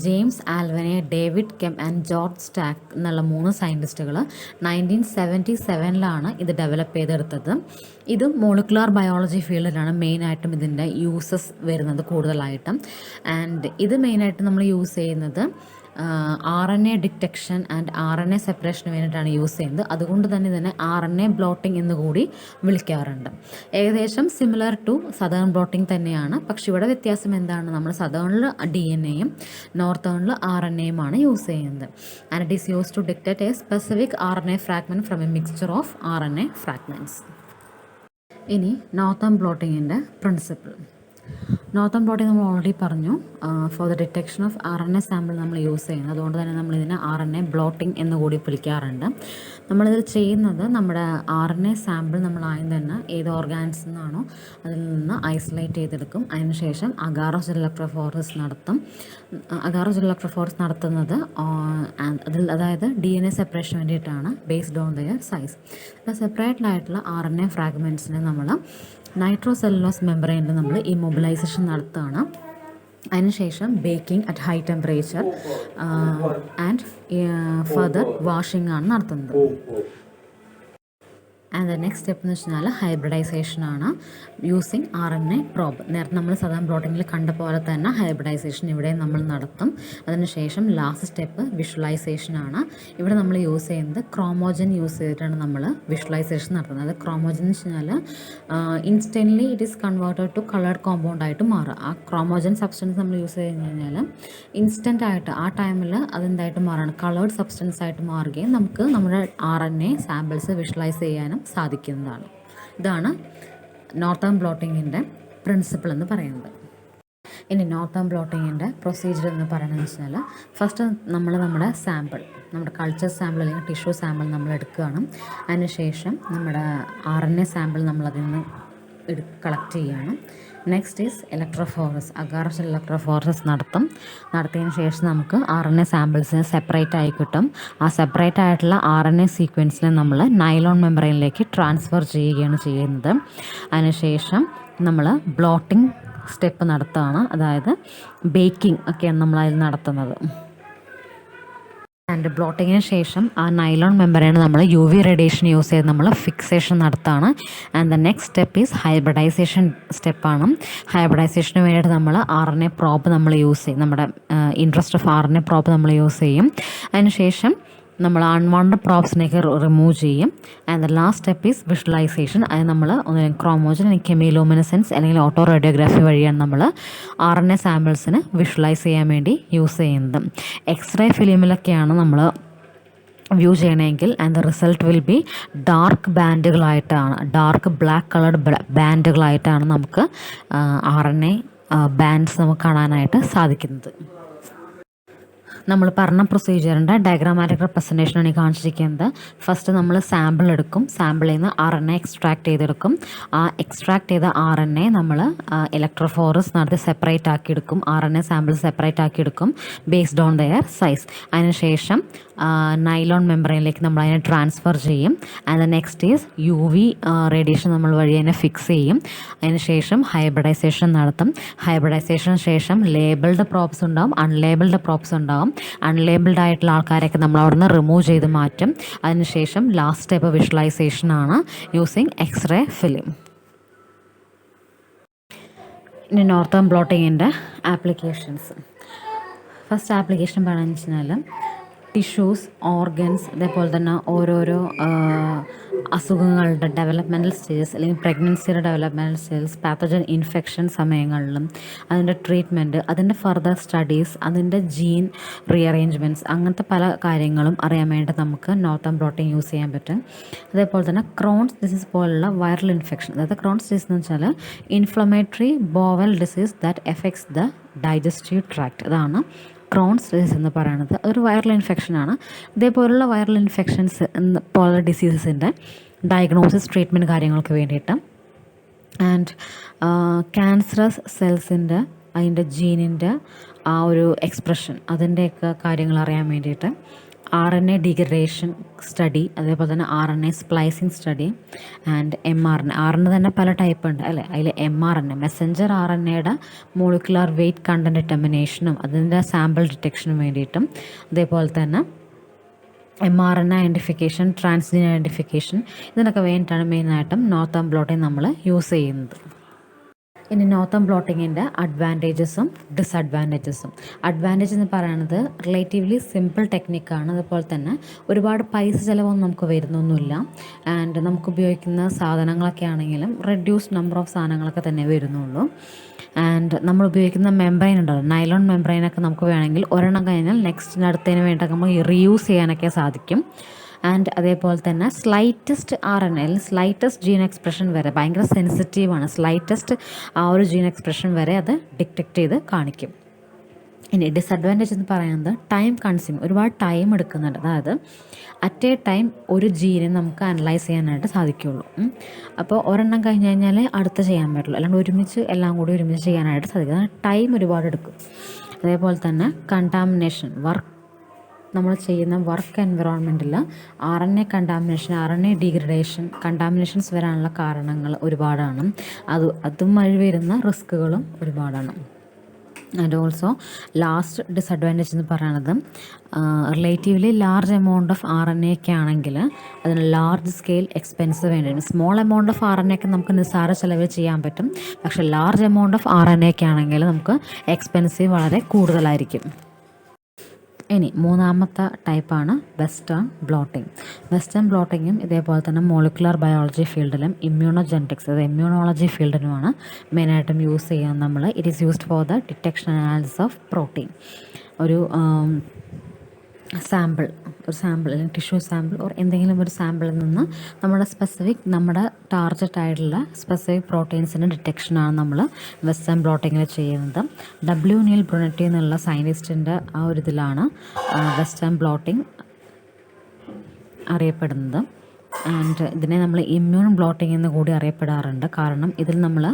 James Alwine, David Kemp and George Stark എന്നുള്ള 3 സയൻറ്റിസ്റ്റുകൾ 1977 ഇത് ഡെവലപ്പ് ചെയ്തെടുത്തത്. ഇത് മോളിക്കുലാർ ബയോളജി ഫീൽഡിലാണ് മെയിനായിട്ടും ഇതിൻ്റെ യൂസസ് വരുന്നത് കൂടുതലായിട്ടും. ആൻഡ് ഇത് മെയിനായിട്ട് നമ്മൾ യൂസ് ചെയ്യുന്നത് RNA ഡിറ്റക്ഷൻ ആൻഡ് RNA സെപ്പറേഷന് വേണ്ടിയിട്ടാണ് യൂസ് ചെയ്യുന്നത്. അതുകൊണ്ട് തന്നെ ഇതിനെ RNA ബ്ലോട്ടിംഗ് എന്ന് കൂടി വിളിക്കാറുണ്ട്. ഏകദേശം സിമിലർ ടു സദേൺ ബ്ലോട്ടിംഗ് തന്നെയാണ്. പക്ഷെ ഇവിടെ വ്യത്യാസം എന്താണ്? നമ്മൾ സദേണിൽ DNAയും നോർത്തേണിൽ RNAയുമാണ് യൂസ് ചെയ്യുന്നത്. And it is use to detect a specific RNA fragment from a mixture of RNA fragments. ഇനി നോർത്തേൺ ബ്ലോട്ടിങ്ങിൻ്റെ പ്രിൻസിപ്പിൾ. നോർത്തേൺ ബ്ലോട്ടിംഗ് നമ്മൾ ഓൾറെഡി പറഞ്ഞു, for the detection of RNA sample നമ്മൾ യൂസ് ചെയ്യുന്നത്. അതുകൊണ്ട് തന്നെ നമ്മളിതിനെ RNA ബ്ലോട്ടിംഗ് എന്ന് കൂടി വിളിക്കാറുണ്ട്. നമ്മളിതിൽ ചെയ്യുന്നത് നമ്മുടെ RNA സാമ്പിൾ നമ്മൾ ആദ്യം തന്നെ ഏത് ഓർഗാൻസിൽ നിന്നാണോ അതിൽ നിന്ന് ഐസൊലേറ്റ് ചെയ്തെടുക്കും. അതിനുശേഷം അഗാറോസ് ഇലക്ട്രോഫോറസ് നടത്തും. അഗാറോസ് ഇലക്ട്രോഫോറസ് നടത്തുന്നത് അതായത് DNA സെപ്പറേഷന് വേണ്ടിയിട്ടാണ്, ബേസ്ഡ് ഓൺ ദയർ സൈസ്. അപ്പോൾ സെപ്പറേറ്റഡായിട്ടുള്ള RNA ഫ്രാഗ്മെൻറ്റ്സിനെ നമ്മൾ നൈട്രോസെല്ലുലോസ് മെമ്പറൈനിൽ നമ്മൾ ഇമ്മൊബിലൈസേഷൻ നടത്തുകയാണ്. അതിനുശേഷം baking at high temperature and further washing ആണ് നടത്തുന്നത്. ആൻഡ് ദ നെക്സ്റ്റ് സ്റ്റെപ്പ് എന്ന് വെച്ച് കഴിഞ്ഞാൽ ഹൈബ്രിഡൈസേഷനാണ് യൂസിങ് RNA പ്രോബ്. നേരത്തെ നമ്മൾ സദേൺ ബ്ലോട്ടിങ്ങിൽ കണ്ട പോലെ തന്നെ ഹൈബ്രിഡൈസേഷൻ ഇവിടെ നമ്മൾ നടത്തും. അതിനുശേഷം ലാസ്റ്റ് സ്റ്റെപ്പ് വിഷ്വലൈസേഷനാണ്. ഇവിടെ നമ്മൾ യൂസ് ചെയ്യുന്നത് ക്രോമോജൻ യൂസ് ചെയ്തിട്ടാണ് നമ്മൾ വിഷ്വലൈസേഷൻ നടത്തുന്നത്. അത് ക്രോമോജൻ എന്ന് വെച്ച് കഴിഞ്ഞാൽ instantly it is converted to coloured compound ആയിട്ട് മാറുക. ആ ക്രോമോജൻ സബ്സ്റ്റൻസ് നമ്മൾ യൂസ് ചെയ്ത് കഴിഞ്ഞാൽ ഇൻസ്റ്റൻ്റ് ആയിട്ട് ആ ടൈമിൽ അതെന്തായിട്ട് മാറുകയാണ്, കളേർഡ് സബ്സ്റ്റൻസ് ആയിട്ട് മാറുകയും നമുക്ക് നമ്മുടെ RNA സാമ്പിൾസ് വിഷ്വലൈസ് ചെയ്യാനും സാധിക്കുന്നതാണ്. ഇതാണ് നോർത്തേൺ ബ്ലോട്ടിങ്ങിൻ്റെ പ്രിൻസിപ്പിൾ എന്ന് പറയുന്നത്. ഇനി നോർത്തേൺ ബ്ലോട്ടിങ്ങിൻ്റെ പ്രൊസീജിയർ എന്ന് പറയുന്നത് വെച്ചാൽ ഫസ്റ്റ് നമ്മുടെ സാമ്പിൾ, നമ്മുടെ കൾച്ചർ സാമ്പിൾ അല്ലെങ്കിൽ ടിഷ്യൂ സാമ്പിൾ നമ്മൾ എടുക്കുകയാണ്. അതിനുശേഷം നമ്മുടെ RNA സാമ്പിൾ നമ്മളതിൽ നിന്ന് കളക്ട് ചെയ്യുകയാണ്. Next is electrophoresis. Agarose electrophoresis നടത്തിയതിന് ശേഷം നമുക്ക് RNA സാമ്പിൾസിന് സെപ്പറേറ്റ് ആയി കിട്ടും. ആ സെപ്പറേറ്റ് ആയിട്ടുള്ള RNA സീക്വൻസിനെ നമ്മൾ നൈലോൺ മെമ്പറൈനിലേക്ക് ട്രാൻസ്ഫർ ചെയ്യുകയാണ് ചെയ്യുന്നത്. അതിനുശേഷം നമ്മൾ ബ്ലോട്ടിംഗ് സ്റ്റെപ്പ് നടത്തുകയാണ്, അതായത് ബേക്കിംഗ് ഒക്കെയാണ് നമ്മളതിൽ നടത്തുന്നത്. ആൻഡ് ബ്ലോട്ടിങ്ങിന് ശേഷം ആ നൈലോൺ മെമ്പറൈൻ നമ്മൾ UV റേഡിയേഷൻ യൂസ് ചെയ്ത് നമ്മൾ ഫിക്സേഷൻ നടത്താണ്. And the next step is hybridization സ്റ്റെപ്പാണ്. ഹൈബ്രിഡൈസേഷന് വേണ്ടിയിട്ട് നമ്മൾ RNA പ്രോബ് നമ്മൾ യൂസ് ചെയ്യും, നമ്മുടെ ഇൻട്രസ്റ്റ് ഓഫ് RNA പ്രോബ് നമ്മൾ യൂസ് ചെയ്യും. അതിനുശേഷം നമ്മൾ അൺവാണ്ടഡ് പ്രോബ്സിനെയൊക്കെ റിമൂവ് ചെയ്യും. And the last step is visualisation. അത് നമ്മൾ ക്രോമോജൻ അല്ലെങ്കിൽ കെമിലോമിനസെൻസ് അല്ലെങ്കിൽ ഓട്ടോ റേഡിയോഗ്രാഫി വഴിയാണ് നമ്മൾ RNA സാമ്പിൾസിന് വിഷ്വലൈസ് ചെയ്യാൻ വേണ്ടി യൂസ് ചെയ്യുന്നത്. എക്സ്റേ ഫിലിമിലൊക്കെയാണ് നമ്മൾ വ്യൂ ചെയ്യണമെങ്കിൽ and the result will be dark ബാൻഡുകളായിട്ടാണ്, ഡാർക്ക് ബ്ലാക്ക് കളർഡ് ബാൻഡുകളായിട്ടാണ് നമുക്ക് RNA ബാൻഡ്സ് നമുക്ക് കാണാനായിട്ട് സാധിക്കുന്നത്. നമ്മൾ പറഞ്ഞ പ്രൊസീജിയറിൻ്റെ ഡയഗ്രാമാറ്റിക് റെപ്രസെൻറ്റേഷനാണ് ഈ കാണിച്ചിരിക്കുന്നത്. ഫസ്റ്റ് നമ്മൾ സാമ്പിൾ എടുക്കും, സാമ്പിളിൽ നിന്ന് RNA എക്സ്ട്രാക്ട് ചെയ്തെടുക്കും. ആ എക്സ്ട്രാക്ട് ചെയ്ത RNA നമ്മൾ ഇലക്ട്രോഫോറസ് നടത്തി സെപ്പറേറ്റ് ആക്കി എടുക്കും. RNA സാമ്പിൾ സെപ്പറേറ്റ് ആക്കി എടുക്കും ബേസ്ഡ് ഓൺ ദെയർ സൈസ്. അതിനുശേഷം നൈലോൺ മെമ്പറൈനിലേക്ക് നമ്മൾ അതിനെ ട്രാൻസ്ഫർ ചെയ്യും. And next is UV radiation നമ്മൾ വഴി അതിനെ ഫിക്സ് ചെയ്യും. അതിനുശേഷം ഹൈബ്രിഡൈസേഷൻ നടത്തും. ഹൈബ്രിഡൈസേഷന് ശേഷം ലേബിൾഡ് പ്രോബ്സ് ഉണ്ടാവും, അൺലേബിൾഡ് പ്രോബ്സ് ഉണ്ടാവും. അൺലേബിൾഡ് ആയിട്ടുള്ള ആൾക്കാരെയൊക്കെ നമ്മൾ അവിടെ നിന്ന് റിമൂവ് ചെയ്ത് മാറ്റും. അതിനുശേഷം ലാസ്റ്റ് സ്റ്റെപ്പ് വിഷ്വലൈസേഷനാണ് യൂസിങ് എക്സ്റേ ഫിലിം. ഇനി നോർത്തേൺ ബ്ലോട്ടിങ്ങിൻ്റെ ആപ്ലിക്കേഷൻസ്. ഫസ്റ്റ് ആപ്ലിക്കേഷൻ പറയുകയെന്ന് വെച്ചാൽ ടിഷ്യൂസ്, ഓർഗൻസ്, അതേപോലെ തന്നെ ഓരോരോ അസുഖങ്ങളുടെ ഡെവലപ്മെൻറ്റൽ സ്റ്റേജസ് അല്ലെങ്കിൽ പ്രഗ്നൻസിയുടെ ഡെവലപ്മെൻറ്റൽ സ്റ്റേജസ്, പാത്തജൻ ഇൻഫെക്ഷൻ സമയങ്ങളിലും അതിൻ്റെ ട്രീറ്റ്മെൻറ്റ്, അതിൻ്റെ ഫർദർ സ്റ്റഡീസ്, അതിൻ്റെ ജീൻ റീഅറേഞ്ച്മെൻറ്റ്സ്, അങ്ങനത്തെ പല കാര്യങ്ങളും അറിയാൻ വേണ്ടി നമുക്ക് നോർത്തേൺ ബ്ലോട്ടിങ് യൂസ് ചെയ്യാൻ പറ്റും. അതേപോലെ തന്നെ ക്രോൺസ് ഡിസീസ് പോലുള്ള വൈറൽ ഇൻഫെക്ഷൻ, അതായത് ക്രോൺസ് ഡിസീസ് എന്ന് വെച്ചാൽ inflammatory vowel disease that effects the digestive tract. അതാണ് ക്രോൺസ് ഡിസീസ് എന്ന് പറയുന്നത്. അതൊരു വൈറൽ ഇൻഫെക്ഷനാണ്. ഇതേപോലുള്ള വൈറൽ ഇൻഫെക്ഷൻസ് പോലുള്ള ഡിസീസസിൻ്റെ ഡയഗ്നോസിസ്, ട്രീറ്റ്മെൻറ്റ് കാര്യങ്ങൾക്ക് വേണ്ടിയിട്ട്, ആൻഡ് ക്യാൻസറസ് സെൽസിൻ്റെ അതിൻ്റെ ജീനിൻ്റെ ആ ഒരു എക്സ്പ്രഷൻ, അതിൻ്റെയൊക്കെ കാര്യങ്ങൾ അറിയാൻ വേണ്ടിയിട്ട് RNA ഡീഗ്രഡേഷൻ സ്റ്റഡി, അതേപോലെ തന്നെ RNA splicing study, and mRNA. RNA തന്നെ പല ടൈപ്പ് ഉണ്ട് അല്ലേ. അതിൽ mRNA മെസ്സഞ്ചർ RNAയുടെ മോളിക്കുലർ വെയ്റ്റ് കണ്ടൻറ്റ് ഡിറ്റർമിനേഷനും അതിൻ്റെ സാമ്പിൾ ഡിറ്റക്ഷനും വേണ്ടിയിട്ടും, അതേപോലെ തന്നെ mRNA ഐഡൻറ്റിഫിക്കേഷൻ, ട്രാൻസ്ജീൻ ഐഡൻറ്റിഫിക്കേഷൻ, ഇതിനൊക്കെ വേണ്ടിയിട്ടാണ് മെയിനായിട്ടും നോർത്തേൺ ബ്ലോട്ടിങ് നമ്മൾ യൂസ് ചെയ്യുന്നത്. ഇനി നോർത്തേൺ ബ്ലോട്ടിങ്ങിൻ്റെ അഡ്വാൻറ്റേജസും ഡിസഡ്വാൻറ്റേജസും. അഡ്വാൻറ്റേജ് എന്ന് പറയുന്നത് റിലേറ്റീവ്ലി സിമ്പിൾ ടെക്നിക്കാണ്. അതുപോലെ തന്നെ ഒരുപാട് പൈസ ചിലവൊന്നും നമുക്ക് വരുന്നൊന്നുമില്ല. ആൻഡ് നമുക്ക് ഉപയോഗിക്കുന്ന സാധനങ്ങളൊക്കെ ആണെങ്കിലും റെഡ്യൂസ്ഡ് നമ്പർ ഓഫ് സാധനങ്ങളൊക്കെ തന്നെ വരുന്നുള്ളൂ. ആൻഡ് നമ്മൾ ഉപയോഗിക്കുന്ന മെംബ്രെയിൻ ഉണ്ടല്ലോ, നൈലോൺ മെംബ്രെയിനൊക്കെ നമുക്ക് വേണമെങ്കിൽ ഒരെണ്ണം കഴിഞ്ഞാൽ നെക്സ്റ്റിനടുത്തതിന് വേണ്ടി നമുക്ക് റീയൂസ് ചെയ്യാനൊക്കെ സാധിക്കും. ആൻഡ് അതേപോലെ തന്നെ slightest RNA slightest gene expression വരെ ഭയങ്കര സെൻസിറ്റീവാണ്. സ്ലൈറ്റസ്റ്റ് ആ ഒരു ജീൻ എക്സ്പ്രഷൻ വരെ അത് ഡിറ്റക്റ്റ് ചെയ്ത് കാണിക്കും. ഇനി ഡിസഡ്വാൻറ്റേജ് എന്ന് പറയുന്നത് ടൈം കൺസ്യൂം, ഒരുപാട് ടൈം എടുക്കുന്നുണ്ട്. അതായത് അറ്റ് എ ടൈം ഒരു ജീനെ നമുക്ക് അനലൈസ് ചെയ്യാനായിട്ട് സാധിക്കുകയുള്ളൂ. അപ്പോൾ ഒരെണ്ണം കഴിഞ്ഞ് കഴിഞ്ഞാൽ അടുത്ത് ചെയ്യാൻ പറ്റുള്ളൂ, അല്ലാണ്ട് ഒരുമിച്ച് എല്ലാം കൂടി ഒരുമിച്ച് ചെയ്യാനായിട്ട് സാധിക്കും. ടൈം ഒരുപാട് എടുക്കും. അതേപോലെ തന്നെ കണ്ടാമിനേഷൻ, നമ്മൾ ചെയ്യുന്ന വർക്ക് എൻവിറോൺമെൻറ്റിൽ RNA contamination, RNA degradation, contaminations വരാനുള്ള കാരണങ്ങൾ ഒരുപാടാണ്. അതും വഴി വരുന്ന റിസ്ക്കുകളും ഒരുപാടാണ്. ആൻഡ് ഓൾസോ ലാസ്റ്റ് ഡിസഡ്വാൻറ്റേജ് എന്ന് പറയുന്നത് relatively large amount of RNA ഒക്കെ ആണെങ്കിൽ അതിന് ലാർജ് സ്കെയിൽ എക്സ്പെൻസ് വേണ്ടി വരും. സ്മോൾ എമൗണ്ട് ഓഫ് RNA ഒക്കെ നമുക്ക് നിസ്സാര ചിലവിൽ ചെയ്യാൻ പറ്റും. പക്ഷേ ലാർജ് എമൗണ്ട് ഓഫ് RNA ഒക്കെ ആണെങ്കിൽ നമുക്ക് എക്സ്പെൻസീവ് വളരെ കൂടുതലായിരിക്കും. ഇനി മൂന്നാമത്തെ ടൈപ്പാണ് വെസ്റ്റേൺ ബ്ലോട്ടിങ്. വെസ്റ്റേൺ ബ്ലോട്ടിങ്ങും ഇതേപോലെ തന്നെ മോളിക്കുലർ ബയോളജി ഫീൽഡിലും ഇമ്മ്യൂണോജെനറ്റിക്സ്, അത് ഇമ്മ്യൂണോളജി ഫീൽഡിനുമാണ് മെയിനായിട്ടും യൂസ് ചെയ്യാൻ നമ്മൾ. It is used for the detection analysis of protein. ഒരു സാമ്പിൾ അല്ലെങ്കിൽ ടിഷ്യൂ സാമ്പിൾ ഓർ എന്തെങ്കിലും ഒരു സാമ്പിളിൽ നിന്ന് നമ്മുടെ ടാർഗറ്റ് ആയിട്ടുള്ള സ്പെസിഫിക് പ്രോട്ടീൻസിൻ്റെ ഡിറ്റക്ഷനാണ് നമ്മൾ വെസ്റ്റേൺ ബ്ലോട്ടിങ്ങിൽ ചെയ്യുന്നത്. നീൽ ബ്രുനറ്റി എന്നുള്ള സയൻറ്റിസ്റ്റിൻ്റെ ആ ഒരു ഇതിലാണ് വെസ്റ്റേൺ ബ്ലോട്ടിങ് അറിയപ്പെടുന്നത്. ആൻഡ് ഇതിനെ നമ്മൾ ഇമ്മ്യൂൺ ബ്ലോട്ടിംഗ് എന്ന് കൂടി അറിയപ്പെടാറുണ്ട്. കാരണം ഇതിൽ നമ്മൾ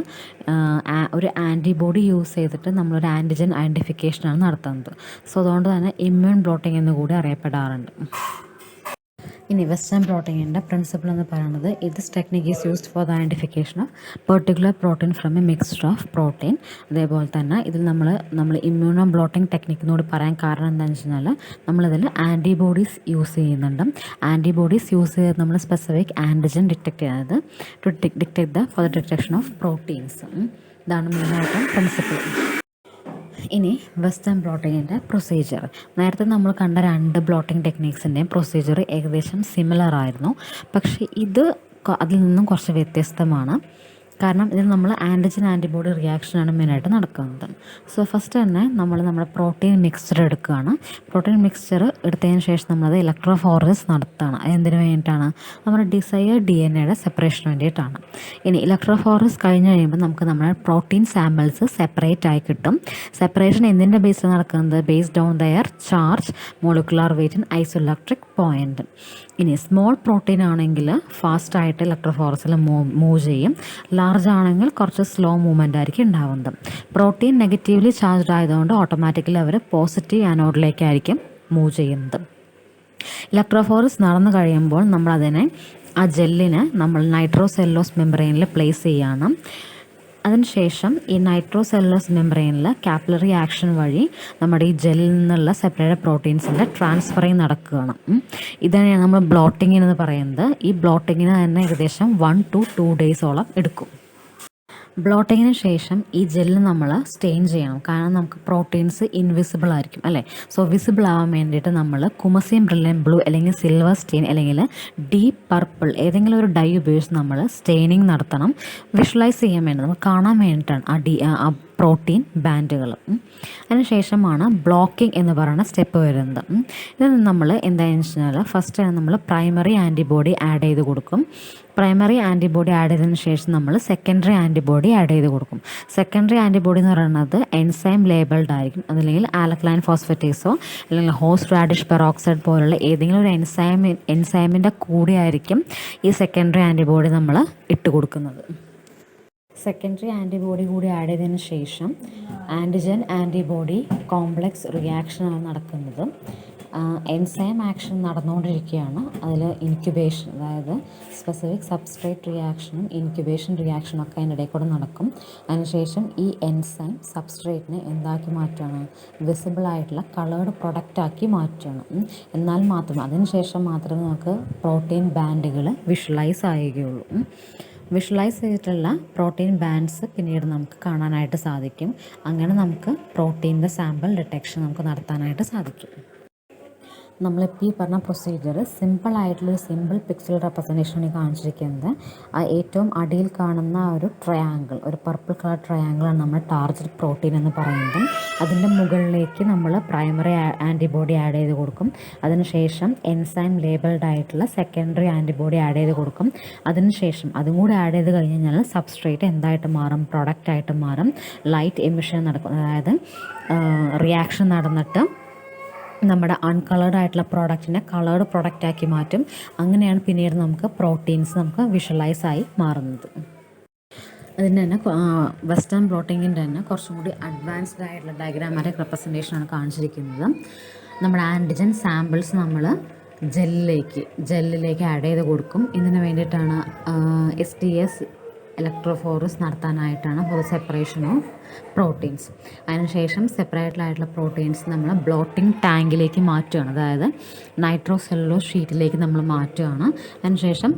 ഒരു ആൻറ്റിബോഡി യൂസ് ചെയ്തിട്ട് നമ്മളൊരു ആൻറ്റിജൻ ഐഡൻറ്റിഫിക്കേഷനാണ് നടത്തുന്നത്. സോ അതുകൊണ്ട് തന്നെ ഇമ്മ്യൂൺ ബ്ലോട്ടിംഗ് എന്ന് കൂടി അറിയപ്പെടാറുണ്ട്. ഇനി വെസ്റ്റേൺ ബ്ലോട്ടിങ്ങിൻ്റെ പ്രിൻസിപ്പിൾ എന്ന് പറയുന്നത് this technique is used for the identification of particular protein from a mixture of protein. അതേപോലെ തന്നെ ഇതിൽ നമ്മൾ ഇമ്മ്യൂണോ ബ്ലോട്ടിംഗ് ടെക്നിക്ക് എന്നോട് പറയാൻ കാരണം എന്താണെന്ന് വെച്ച് കഴിഞ്ഞാൽ നമ്മളിതിൽ ആൻറ്റിബോഡീസ് യൂസ് ചെയ്യുന്നുണ്ട്. ആൻറ്റിബോഡീസ് യൂസ് ചെയ്ത് നമ്മൾ സ്പെസിഫിക് ആൻറ്റിജൻ ഡിറ്റക്ട് ചെയ്യുന്നത് four the detection of proteins. ഇതാണ് മെയിനായിട്ടും പ്രിൻസിപ്പിൾ. ഇനി വെസ്റ്റേൺ ബ്ലോട്ടിങ്ങിൻ്റെ പ്രൊസീജിയർ. നേരത്തെ നമ്മൾ കണ്ട രണ്ട് ബ്ലോട്ടിംഗ് ടെക്നീക്സിൻ്റെയും പ്രൊസീജിയർ ഏകദേശം സിമിലർ ആയിരുന്നു. പക്ഷേ ഇത് അതിൽ നിന്നും കുറച്ച് വ്യത്യസ്തമാണ്. കാരണം ഇതിൽ നമ്മൾ ആൻറ്റിജൻ ആൻറ്റിബോഡി റിയാക്ഷനാണ് മെയിനായിട്ട് നടക്കുന്നത്. സോ ഫസ്റ്റ് തന്നെ നമ്മുടെ പ്രോട്ടീൻ മിക്സ്ചർ എടുക്കുകയാണ്. പ്രോട്ടീൻ മിക്സ്ചർ എടുത്തതിന് ശേഷം നമ്മളത് ഇലക്ട്രോഫോറസിസ് നടത്തുകയാണ്. അതെന്തിനു വേണ്ടിയിട്ടാണ്? നമ്മുടെ ഡിസൈർഡ് DNA സെപ്പറേഷന് വേണ്ടിയിട്ടാണ്. ഇനി ഇലക്ട്രോഫോറസ് കഴിഞ്ഞ് കഴിയുമ്പോൾ നമുക്ക് നമ്മുടെ പ്രോട്ടീൻ സാമ്പിൾസ് സെപ്പറേറ്റ് ആയി കിട്ടും. സെപ്പറേഷൻ എന്തിൻ്റെ ബേസിൽ നടക്കുന്നത്? Based on their charge, molecular weight and isoelectric point. ഇനി സ്മോൾ പ്രോട്ടീൻ ആണെങ്കിൽ ഫാസ്റ്റായിട്ട് ഇലക്ട്രോഫോറസിൽ മൂവ് ചെയ്യും. ലാർജ് ആണെങ്കിൽ കുറച്ച് സ്ലോ മൂവ്മെൻ്റ് ആയിരിക്കും ഉണ്ടാവുന്നത്. പ്രോട്ടീൻ നെഗറ്റീവ്ലി ചാർജ്ഡ് ആയതുകൊണ്ട് ഓട്ടോമാറ്റിക്കലി അവർ പോസിറ്റീവ് ആനോഡിലേക്കായിരിക്കും മൂവ് ചെയ്യുന്നത്. ഇലക്ട്രോഫോറസ് നടന്നു കഴിയുമ്പോൾ നമ്മളതിനെ ആ ജെല്ലിനെ നമ്മൾ നൈട്രോസെല്ലോസ് മെംബ്രെയിനിൽ പ്ലേസ് ചെയ്യുകയാണ്. അതിനുശേഷം ഈ നൈട്രോസെല്ലോസ് മെംബ്രെയിനിൽ കാപ്പിലറി ആക്ഷൻ വഴി നമ്മുടെ ഈ ജെല്ലിൽ നിന്നുള്ള സെപ്പറേറ്റഡ് പ്രോട്ടീൻസിൻ്റെ ട്രാൻസ്ഫറിങ് നടക്കുകയാണ്. ഇതാണ് നമ്മൾ ബ്ലോട്ടിംഗ് എന്ന് പറയുന്നത്. ഈ ബ്ലോട്ടിങ്ങിന് തന്നെ ഏകദേശം 1 to 2 ഡേയ്സോളം എടുക്കും. ബ്ലോട്ടിങ്ങിന് ശേഷം ഈ ജെല്ല് നമ്മൾ സ്റ്റെയിൻ ചെയ്യണം. കാരണം നമുക്ക് പ്രോട്ടീൻസ് ഇൻവിസിബിൾ ആയിരിക്കും അല്ലേ. സോ വിസിബിൾ ആവാൻ വേണ്ടിയിട്ട് നമ്മൾ കുമസിയം ബ്രില്യൻ ബ്ലൂ അല്ലെങ്കിൽ സിൽവർ സ്റ്റെയിൻ അല്ലെങ്കിൽ ഡീപ്പ് പർപ്പിൾ ഏതെങ്കിലും ഒരു ഡൈ ഉപയോഗിച്ച് നമ്മൾ സ്റ്റെയിനിങ് നടത്തണം. വിഷ്വലൈസ് ചെയ്യാൻ വേണ്ടി നമുക്ക് കാണാൻ വേണ്ടിയിട്ടാണ് ആ പ്രോട്ടീൻ ബാൻഡുകൾ. അതിനുശേഷമാണ് ബ്ലോക്കിംഗ് എന്ന് പറയുന്ന സ്റ്റെപ്പ് വരുന്നത്. ഇതിൽ നമ്മൾ എന്താണെന്ന് വെച്ച് കഴിഞ്ഞാൽ ഫസ്റ്റ് നമ്മൾ പ്രൈമറി ആൻറ്റിബോഡി ആഡ് ചെയ്ത് കൊടുക്കും. പ്രൈമറി ആൻറ്റിബോഡി ആഡ് ചെയ്തതിന് ശേഷം നമ്മൾ സെക്കൻഡറി ആൻറ്റിബോഡി ആഡ് ചെയ്ത് കൊടുക്കും. സെക്കൻഡറി ആൻറ്റിബോഡി എന്ന് പറയുന്നത് എൻസൈം ലേബിൾഡ് ആയിരിക്കും. അതല്ലെങ്കിൽ ആൽക്കലൈൻ ഫോസ്ഫേറ്റേസോ അല്ലെങ്കിൽ ഹോസ്റ്റ് റാഡിഷ് പെറോക്സൈഡ് പോലുള്ള ഏതെങ്കിലും ഒരു എൻസൈമിൻ്റെ കൂടെ ആയിരിക്കും ഈ സെക്കൻഡറി ആൻറ്റിബോഡി നമ്മൾ ഇട്ട് കൊടുക്കുന്നത്. സെക്കൻഡറി ആൻറ്റിബോഡി കൂടി ആഡ് ചെയ്തതിന് ശേഷം ആൻറ്റിജൻ ആൻറ്റിബോഡി കോംപ്ലക്സ് റിയാക്ഷനാണ് നടക്കുന്നത്. എൻസൈം ആക്ഷൻ നടന്നുകൊണ്ടിരിക്കുകയാണ്. അതിൽ ഇൻക്യുബേഷൻ, അതായത് സ്പെസിഫിക് സബ്സ്ട്രേറ്റ് റിയാക്ഷനും ഇൻക്യുബേഷൻ റിയാക്ഷനും ഒക്കെ അതിൻ്റെ ഇടയിൽ കൂടെ നടക്കും. അതിനുശേഷം ഈ എൻസൈം സബ്സ്ട്രേറ്റിനെ എന്താക്കി മാറ്റുകയാണ്? വിസിബിൾ ആയിട്ടുള്ള കളേർഡ് പ്രൊഡക്റ്റാക്കി മാറ്റുകയാണ്. എന്നാൽ മാത്രം അതിനുശേഷം മാത്രമേ നമുക്ക് പ്രോട്ടീൻ ബാൻഡുകൾ വിഷ്വലൈസ് ആവുകയുള്ളൂ. വിഷ്വലൈസ് ചെയ്തിട്ടുള്ള പ്രോട്ടീൻ ബാൻഡ്സ് പിന്നീട് നമുക്ക് കാണാനായിട്ട് സാധിക്കും. അങ്ങനെ നമുക്ക് പ്രോട്ടീൻ്റെ സാമ്പിൾ ഡിറ്റക്ഷൻ നമുക്ക് നടത്താനായിട്ട് സാധിക്കും. നമ്മളിപ്പോൾ ഈ പറഞ്ഞ പ്രൊസീജിയർ സിമ്പിളായിട്ടുള്ളൊരു സിമ്പിൾ പിക്സൽ റെപ്രസെൻറ്റേഷനാണ് കാണിച്ചിരിക്കുന്നത്. ആ ഏറ്റവും അടിയിൽ കാണുന്ന ഒരു ട്രയാങ്കിൾ, ഒരു പർപ്പിൾ കളർ ട്രയാങ്കിളാണ് നമ്മൾ ടാർഗറ്റ് പ്രോട്ടീൻ എന്ന് പറയുന്നത്. അതിൻ്റെ മുകളിലേക്ക് നമ്മൾ പ്രൈമറി ആൻറ്റിബോഡി ആഡ് ചെയ്ത് കൊടുക്കും. അതിനുശേഷം എൻസൈം ലേബിൾഡ് ആയിട്ടുള്ള സെക്കൻഡറി ആൻറ്റിബോഡി ആഡ് ചെയ്ത് കൊടുക്കും. അതിനുശേഷം അതും കൂടി ആഡ് ചെയ്ത് കഴിഞ്ഞ് കഴിഞ്ഞാൽ സബ്സ്ട്രേറ്റ് എന്തായിട്ട് മാറും? പ്രൊഡക്റ്റായിട്ട് മാറും. ലൈറ്റ് എമിഷൻ നടക്കും, അതായത് റിയാക്ഷൻ നടന്നിട്ട് നമ്മുടെ അൺകളേർഡ് ആയിട്ടുള്ള പ്രോഡക്റ്റിനെ കളേർഡ് പ്രോഡക്റ്റാക്കി മാറ്റും. അങ്ങനെയാണ് പിന്നീട് നമുക്ക് പ്രോട്ടീൻസ് നമുക്ക് വിഷ്വലൈസ് ആയി മാറുന്നത്. അതിന് തന്നെ വെസ്റ്റേൺ ബ്ലോട്ടിങ്ങിൻ്റെ തന്നെ കുറച്ചും കൂടി അഡ്വാൻസ്ഡ് ആയിട്ടുള്ള ഡയഗ്രാമാറ്റിക് റെപ്രസെൻറ്റേഷനാണ് കാണിച്ചിരിക്കുന്നത്. നമ്മുടെ ആൻറ്റിജൻ സാമ്പിൾസ് നമ്മൾ ജെല്ലിലേക്ക് ആഡ് ചെയ്ത് കൊടുക്കും. ഇതിന് വേണ്ടിയിട്ടാണ് STS ഇലക്ട്രോഫോറസ് നടത്താനായിട്ടാണ് ഫോർ സെപ്പറേഷൻ ഓഫ് പ്രോട്ടീൻസ്. അതിനുശേഷം സെപ്പറേറ്റഡായിട്ടുള്ള പ്രോട്ടീൻസ് നമ്മൾ ബ്ലോട്ടിംഗ് ടാങ്കിലേക്ക് മാറ്റുകയാണ്, അതായത് നൈട്രോസെല്ലുലോസ് ഷീറ്റിലേക്ക് നമ്മൾ മാറ്റുകയാണ്. അതിനുശേഷം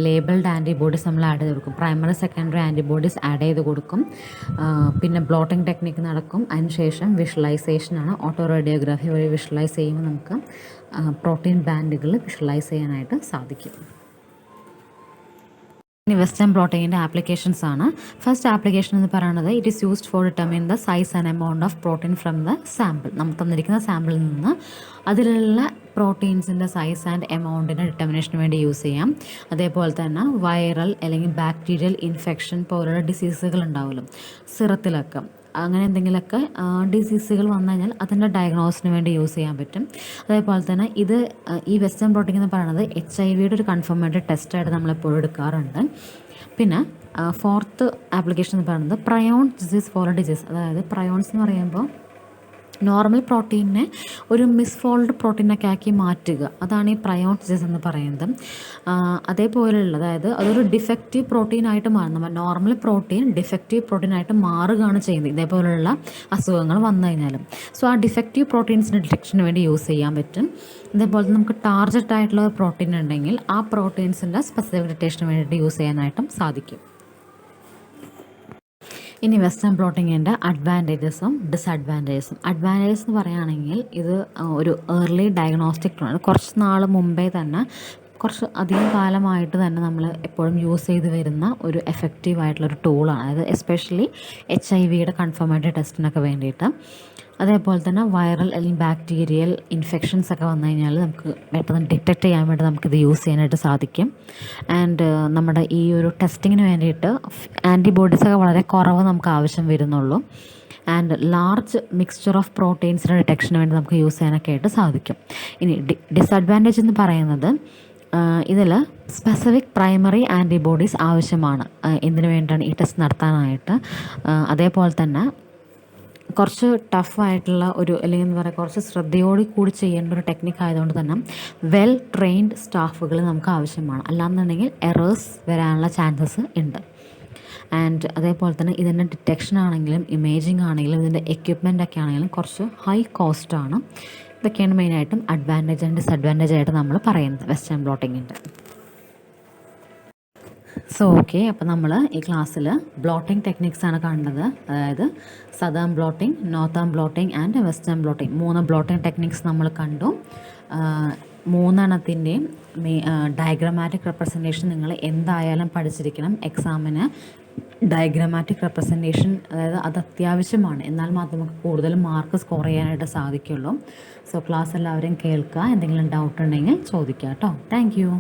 ലേബിൾഡ് ആൻറ്റിബോഡീസ് നമ്മൾ ആഡ് ചെയ്ത് കൊടുക്കും. പ്രൈമറി സെക്കൻഡറി ആൻറ്റിബോഡീസ് ആഡ് ചെയ്ത് കൊടുക്കും. പിന്നെ ബ്ലോട്ടിംഗ് ടെക്നിക്ക് നടക്കും. അതിനുശേഷം വിഷ്വലൈസേഷനാണ്. ഓട്ടോ റേഡിയോഗ്രാഫി വഴി വിഷ്വലൈസ് ചെയ്യുമ്പോൾ നമുക്ക് പ്രോട്ടീൻ ബാൻഡുകൾ വിഷ്വലൈസ് ചെയ്യാനായിട്ട് സാധിക്കും. ഇനി വെസ്റ്റേൺ ബ്ലോട്ടിങ്ങിൻ്റെ ആപ്ലിക്കേഷൻസ് ആണ്. ഫസ്റ്റ് ആപ്ലിക്കേഷൻ എന്ന് പറയുന്നത് it is used for determine the size and amount of protein from the sample. നമുക്ക് തന്നിരിക്കുന്ന സാമ്പിളിൽ നിന്ന് അതിലുള്ള പ്രോട്ടീൻസിൻ്റെ സൈസ് ആൻഡ് എമൗണ്ടിൻ്റെ ഡിറ്റർമിനേഷന് വേണ്ടി യൂസ് ചെയ്യാം. അതേപോലെ തന്നെ വൈറൽ അല്ലെങ്കിൽ ബാക്ടീരിയൽ ഇൻഫെക്ഷൻ പോലുള്ള ഡിസീസുകൾ ഉണ്ടാവുമല്ലോ സിറത്തിലൊക്കെ, അങ്ങനെ എന്തെങ്കിലുമൊക്കെ ഡിസീസുകൾ വന്നു കഴിഞ്ഞാൽ അതിൻ്റെ ഡയഗ്നോസിന് വേണ്ടി യൂസ് ചെയ്യാൻ പറ്റും. അതേപോലെ തന്നെ ഈ വെസ്റ്റേൺ ബ്ലോട്ടിംഗ് എന്ന് പറയുന്നത് HIV ഒരു കൺഫർമേറ്റഡ് ടെസ്റ്റായിട്ട് നമ്മളെപ്പോഴും എടുക്കാറുണ്ട്. പിന്നെ ഫോർത്ത് ആപ്ലിക്കേഷൻ എന്ന് പറയുന്നത് പ്രയോൺ ഡിസീസ് ഫോർ ഡിസീസ്. അതായത് പ്രയോൺസ് എന്ന് പറയുമ്പോൾ നോർമൽ പ്രോട്ടീനെ ഒരു മിസ്ഫോൾഡ് പ്രോട്ടീനൊക്കെ ആക്കി മാറ്റുക, അതാണ് ഈ പ്രയോൺ ഡിസീസ് എന്ന് പറയുന്നത്. അതേപോലെയുള്ള, അതായത് അതൊരു ഡിഫക്റ്റീവ് പ്രോട്ടീനായിട്ട് മാറും. നമ്മൾ നോർമൽ പ്രോട്ടീൻ ഡിഫക്റ്റീവ് പ്രോട്ടീനായിട്ട് മാറുകയാണ് ചെയ്യുന്നത് ഇതേപോലെയുള്ള അസുഖങ്ങൾ വന്നു കഴിഞ്ഞാലും. സോ ആ ഡിഫക്റ്റീവ് പ്രോട്ടീൻസിൻ്റെ ഡിറ്റക്ഷന് വേണ്ടി യൂസ് ചെയ്യാൻ പറ്റും. അതേപോലെ നമുക്ക് ടാർഗറ്റ് ആയിട്ടുള്ള പ്രോട്ടീൻ ഉണ്ടെങ്കിൽ ആ പ്രോട്ടീൻസിൻ്റെ സ്പെസിഫിക് ഡിറ്റക്ഷന് വേണ്ടിയിട്ട് യൂസ് ചെയ്യാനായിട്ടും സാധിക്കും. ഇനി വെസ്റ്റേൺ ബ്ലോട്ടിങ്ങിൻ്റെ അഡ്വാൻറ്റേജസും ഡിസഡ്വാൻറ്റേജസും. അഡ്വാൻറ്റേജസ് എന്ന് പറയുകയാണെങ്കിൽ ഇത് ഒരു ഏർലി ഡയഗ്നോസ്റ്റിക് ടൂളാണ്. കുറച്ച് നാൾ മുമ്പേ തന്നെ കുറച്ച് അധികം കാലമായിട്ട് തന്നെ നമ്മൾ എപ്പോഴും യൂസ് ചെയ്ത് വരുന്ന ഒരു എഫക്റ്റീവ് ആയിട്ടുള്ളൊരു ടൂളാണ്. അതായത് എസ്പെഷ്യലി HIV കൺഫർമേറ്ററി ടെസ്റ്റിനൊക്കെ വേണ്ടിയിട്ട്. അതേപോലെ തന്നെ വൈറൽ അല്ലെങ്കിൽ ബാക്ടീരിയൽ ഇൻഫെക്ഷൻസ് ഒക്കെ വന്നു കഴിഞ്ഞാൽ നമുക്ക് പെട്ടെന്ന് ഡിറ്റക്റ്റ് ചെയ്യാൻ വേണ്ടി നമുക്കിത് യൂസ് ചെയ്യാനായിട്ട് സാധിക്കും. ആൻഡ് നമ്മുടെ ഈ ഒരു ടെസ്റ്റിങ്ങിന് വേണ്ടിയിട്ട് ആൻറ്റിബോഡീസൊക്കെ വളരെ കുറവ് നമുക്ക് ആവശ്യം വരുന്നുള്ളൂ. ആൻഡ് ലാർജ് മിക്സ്ചർ ഓഫ് പ്രോട്ടീൻസിൻ്റെ ഡിറ്റക്ഷന് വേണ്ടി നമുക്ക് യൂസ് ചെയ്യാനൊക്കെ ആയിട്ട് സാധിക്കും. ഇനി ഡിസഡ്വാൻറ്റേജ് എന്ന് പറയുന്നത് ഇതിൽ സ്പെസിഫിക് പ്രൈമറി ആൻറ്റിബോഡീസ് ആവശ്യമാണ് എന്തിനു വേണ്ടിയാണ് ഈ ടെസ്റ്റ് നടത്താനായിട്ട്. അതേപോലെ തന്നെ കുറച്ച് ടഫായിട്ടുള്ള ഒരു അല്ലെങ്കിൽ എന്താ പറയുക കുറച്ച് ശ്രദ്ധയോട് കൂടി ചെയ്യേണ്ട ഒരു ടെക്നിക്ക് ആയതുകൊണ്ട് തന്നെ വെൽ ട്രെയിൻഡ് സ്റ്റാഫുകൾ നമുക്ക് ആവശ്യമാണ്. അല്ലാന്നുണ്ടെങ്കിൽ എറേഴ്സ് വരാനുള്ള ചാൻസസ് ഉണ്ട്. ആൻഡ് അതേപോലെ തന്നെ ഇതിൻ്റെ ഡിറ്റക്ഷൻ ആണെങ്കിലും ഇമേജിങ് ആണെങ്കിലും ഇതിൻ്റെ എക്യുപ്മെൻ്റ് ഒക്കെ ആണെങ്കിലും കുറച്ച് ഹൈ കോസ്റ്റാണ്. ഇതൊക്കെയാണ് മെയിനായിട്ടും അഡ്വാൻറ്റേജ് ആൻഡ് ഡിസഡ്വാൻറ്റേജ് ആയിട്ട് നമ്മൾ പറയുന്നത് വെസ്റ്റേൺ ബ്ലോട്ടിങ്ങിൻ്റെ. സോ ഓക്കെ, അപ്പോൾ നമ്മൾ ഈ ക്ലാസ്സിൽ ബ്ലോട്ടിംഗ് ടെക്നിക്സാണ് കണ്ടത്. അതായത് southern blotting, northern blotting and western blotting 3 blotting techniques നമ്മൾ കണ്ടു. 3 ഡയഗ്രമാറ്റിക് റെപ്രസെൻറ്റേഷൻ നിങ്ങൾ എന്തായാലും പഠിച്ചിരിക്കണം. എക്സാമിന് ഡയഗ്രമാറ്റിക് റെപ്രസെൻറ്റേഷൻ അതായത് അത് അത്യാവശ്യമാണ്. എന്നാൽ മാത്രമേ നമുക്ക് കൂടുതൽ മാർക്ക് സ്കോർ ചെയ്യാനായിട്ട് സാധിക്കുള്ളൂ. സോ ക്ലാസ് എല്ലാവരും കേൾക്കുക. എന്തെങ്കിലും ഡൗട്ട് ഉണ്ടെങ്കിൽ ചോദിക്കുക കേട്ടോ. Thank you.